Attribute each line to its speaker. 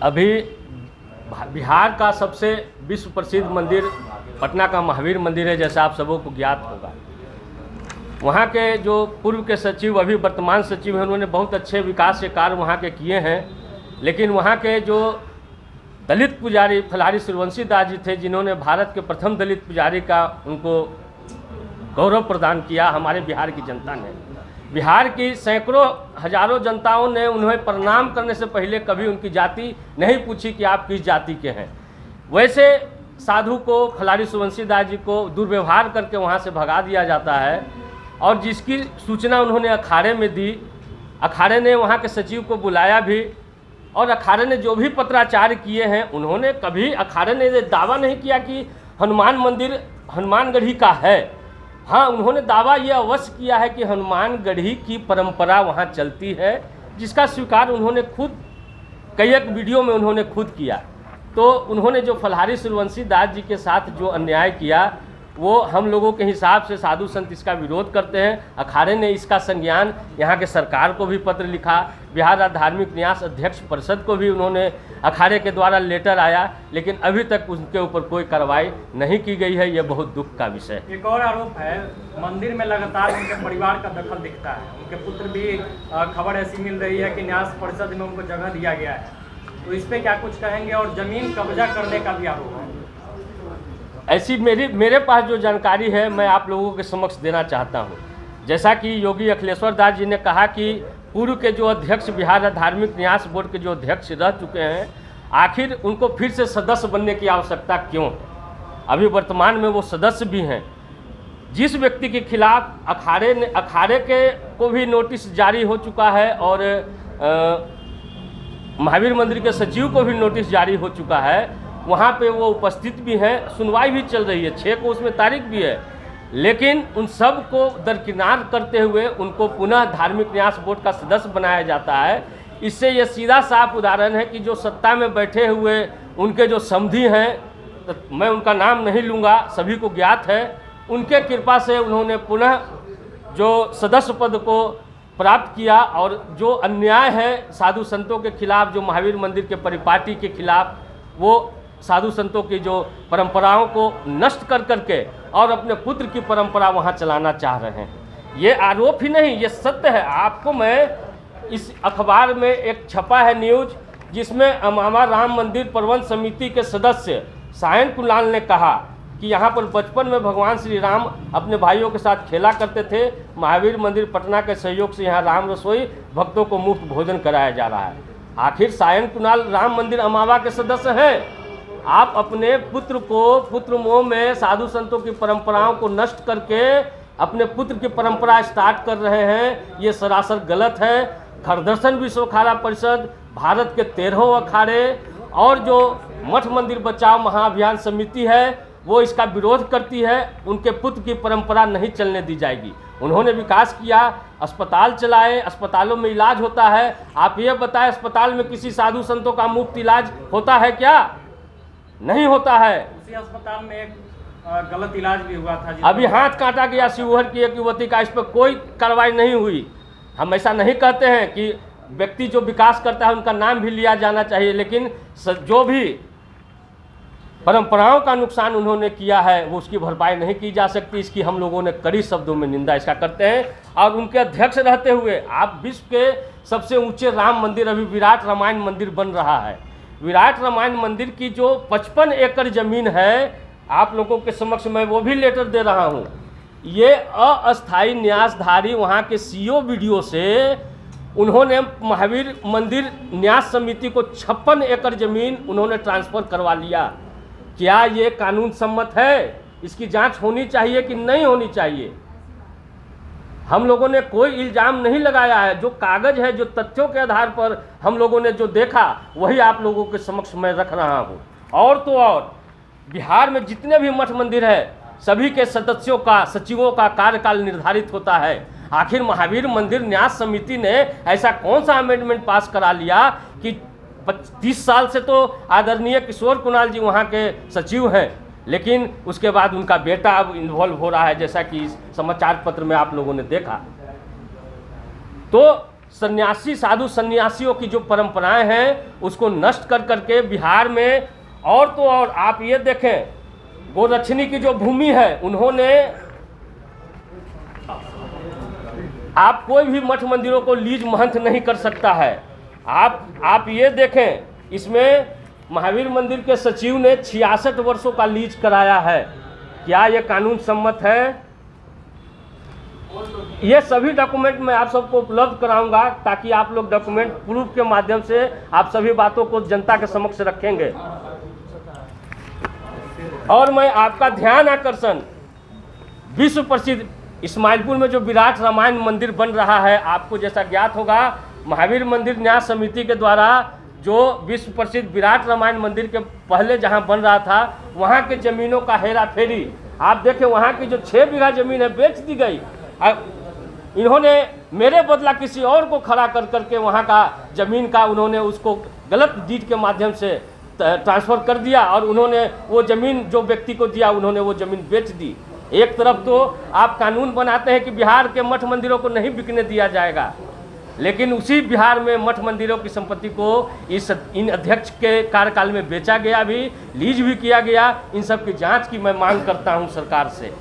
Speaker 1: अभी बिहार का सबसे विश्व प्रसिद्ध मंदिर पटना का महावीर मंदिर है, जैसा आप सबों को ज्ञात होगा। वहाँ के जो पूर्व के सचिव अभी वर्तमान सचिव हैं, उन्होंने बहुत अच्छे विकास के कार्य वहाँ के किए हैं। लेकिन वहाँ के जो दलित पुजारी फलारी सूर्यवंशी दास जी थे, जिन्होंने भारत के प्रथम दलित पुजारी का उनको गौरव प्रदान किया हमारे बिहार की जनता ने। बिहार की सैकड़ों हजारों जनताओं ने उन्हें प्रणाम करने से पहले कभी उनकी जाति नहीं पूछी कि आप किस जाति के हैं। वैसे साधु को, फलारी सूर्यवंशी दास जी को दुर्व्यवहार करके वहाँ से भगा दिया जाता है, और जिसकी सूचना उन्होंने अखाड़े में दी। अखाड़े ने वहाँ के सचिव को बुलाया भी, और अखाड़े ने जो भी पत्राचार किए हैं, उन्होंने कभी अखाड़े ने दावा नहीं किया कि हनुमान मंदिर हनुमानगढ़ी का है। हाँ, उन्होंने दावा ये अवश्य किया है कि हनुमानगढ़ी की परंपरा वहाँ चलती है, जिसका स्वीकार उन्होंने खुद कई एक वीडियो में उन्होंने खुद किया। तो उन्होंने जो फलारी सूर्यवंशी दास जी के साथ जो अन्याय किया, वो हम लोगों के हिसाब से साधु संत इसका विरोध करते हैं। अखाड़े ने इसका संज्ञान यहाँ के सरकार को भी पत्र लिखा, बिहार राज्य धार्मिक न्यास अध्यक्ष परिषद को भी उन्होंने अखाड़े के द्वारा लेटर आया, लेकिन अभी तक उनके ऊपर कोई कार्रवाई नहीं की गई है। ये बहुत दुख का विषय है।
Speaker 2: एक और आरोप है, मंदिर में लगातार उनके परिवार का दखल दिखता है। उनके पुत्र भी, खबर ऐसी मिल रही है कि न्यास परिषद में उनको जगह दिया गया है, तो इस पर क्या कुछ कहेंगे? और जमीन कब्जा करने का भी आरोप है।
Speaker 1: ऐसी मेरे पास जो जानकारी है, मैं आप लोगों के समक्ष देना चाहता हूँ। जैसा कि योगी अखिलेश्वर दास जी ने कहा कि पूर्व के जो अध्यक्ष, बिहार धार्मिक न्यास बोर्ड के जो अध्यक्ष रह चुके हैं, आखिर उनको फिर से सदस्य बनने की आवश्यकता क्यों? अभी वर्तमान में वो सदस्य भी हैं। जिस व्यक्ति के खिलाफ अखाड़े के को भी नोटिस जारी हो चुका है, और महावीर मंदिर के सचिव को भी नोटिस जारी हो चुका है, वहाँ पे वो उपस्थित भी हैं, सुनवाई भी चल रही है, 6 को उसमें तारीख भी है। लेकिन उन सब को दरकिनार करते हुए उनको पुनः धार्मिक न्यास बोर्ड का सदस्य बनाया जाता है। इससे ये सीधा साफ उदाहरण है कि जो सत्ता में बैठे हुए उनके जो समधी हैं, तो मैं उनका नाम नहीं लूँगा, सभी को ज्ञात है, उनके कृपा से उन्होंने पुनः जो सदस्य पद को प्राप्त किया। और जो अन्याय है साधु संतों के खिलाफ, जो महावीर मंदिर के परिपाटी के खिलाफ, वो साधु संतों की जो परंपराओं को नष्ट कर करके और अपने पुत्र की परंपरा वहाँ चलाना चाह रहे हैं। ये आरोप ही नहीं, ये सत्य है। आपको मैं इस अखबार में एक छपा है न्यूज, जिसमें अमामा राम मंदिर प्रबंध समिति के सदस्य सायन कुणाल ने कहा कि यहाँ पर बचपन में भगवान श्री राम अपने भाइयों के साथ खेला करते थे। महावीर मंदिर पटना के सहयोग से यहाँ राम रसोई भक्तों को मुफ्त भोजन कराया जा रहा है। आखिर सायन कुणाल राम मंदिर अमावा के सदस्य हैं। आप अपने पुत्र को पुत्र मोह में साधु संतों की परंपराओं को नष्ट करके अपने पुत्र की परंपरा स्टार्ट कर रहे हैं। ये सरासर गलत है। खरदर्शन विश्व अखाड़ा परिषद, भारत के 13 अखाड़े और जो मठ मंदिर बचाओ महाअभियान समिति है, वो इसका विरोध करती है। उनके पुत्र की परंपरा नहीं चलने दी जाएगी। उन्होंने विकास किया, अस्पताल चलाए, अस्पतालों में इलाज होता है। आप ये बताएं, अस्पताल में किसी साधु संतों का मुफ्त इलाज होता है क्या? नहीं होता है।
Speaker 2: उसी अस्पताल में एक गलत इलाज भी हुआ था।
Speaker 1: अभी हाथ काटा गया शिवहर की एक युवती का, इस पर कोई कार्रवाई नहीं हुई। हम ऐसा नहीं कहते हैं कि व्यक्ति जो विकास करता है उनका नाम भी लिया जाना चाहिए, लेकिन जो भी परंपराओं का नुकसान उन्होंने किया है, वो उसकी भरपाई नहीं की जा सकती। इसकी हम लोगों ने कड़ी शब्दों में निंदा इसका करते हैं। और उनके अध्यक्ष रहते हुए आप विश्व के सबसे ऊंचे राम मंदिर, अभी विराट रामायण मंदिर बन रहा है। विराट रामायण मंदिर की जो 55 एकड़ ज़मीन है, आप लोगों के समक्ष मैं वो भी लेटर दे रहा हूँ। ये अस्थायी न्यासधारी वहाँ के सीओ वीडियो से उन्होंने महावीर मंदिर न्यास समिति को 56 एकड़ ज़मीन उन्होंने ट्रांसफ़र करवा लिया। क्या ये कानून सम्मत है? इसकी जांच होनी चाहिए कि नहीं होनी चाहिए? हम लोगों ने कोई इल्ज़ाम नहीं लगाया है। जो कागज़ है, जो तथ्यों के आधार पर हम लोगों ने जो देखा, वही आप लोगों के समक्ष मैं रख रहा हूँ। और तो और बिहार में जितने भी मठ मंदिर है, सभी के सदस्यों का, सचिवों का कार्यकाल निर्धारित होता है। आखिर महावीर मंदिर न्यास समिति ने ऐसा कौन सा अमेंडमेंट पास करा लिया कि 30 साल से तो आदरणीय किशोर कुणाल जी वहाँ के सचिव हैं, लेकिन उसके बाद उनका बेटा अब इन्वॉल्व हो रहा है, जैसा कि इस समाचार पत्र में आप लोगों ने देखा। तो सन्यासी साधु सन्यासियों की जो परंपराएं हैं उसको नष्ट कर करके बिहार में और तो और आप ये देखें, गोरक्षिणी की जो भूमि है उन्होंने, आप कोई भी मठ मंदिरों को लीज महंत नहीं कर सकता है। आप ये देखें, इसमें महावीर मंदिर के सचिव ने 66 वर्षों का लीज कराया है। क्या ये कानून सम्मत है? ये सभी डॉक्यूमेंट मैं आप सबको उपलब्ध कराऊंगा ताकि आप लोग डॉक्यूमेंट प्रूफ के माध्यम से आप सभी बातों को जनता के समक्ष रखेंगे। और मैं आपका ध्यान आकर्षण, विश्व प्रसिद्ध इस्माइलपुर में जो विराट रामायण मंदिर बन रहा है, आपको जैसा ज्ञात होगा महावीर मंदिर न्यास समिति के द्वारा जो विश्व प्रसिद्ध विराट रामायण मंदिर के पहले जहां बन रहा था वहां के ज़मीनों का हेरा फेरी, आप देखें वहां की जो 6 बीघा ज़मीन है बेच दी गई। इन्होंने मेरे बदला किसी और को खड़ा कर करके वहाँ का ज़मीन का उन्होंने उसको गलत डीड के माध्यम से ट्रांसफ़र कर दिया और उन्होंने वो ज़मीन जो व्यक्ति को दिया उन्होंने वो ज़मीन बेच दी। एक तरफ तो आप कानून बनाते हैं कि बिहार के मठ मंदिरों को नहीं बिकने दिया जाएगा, लेकिन उसी बिहार में मठ मंदिरों की संपत्ति को इन अध्यक्ष के कार्यकाल में बेचा गया भी, लीज भी किया गया। इन सब की जांच की मैं मांग करता हूं सरकार से।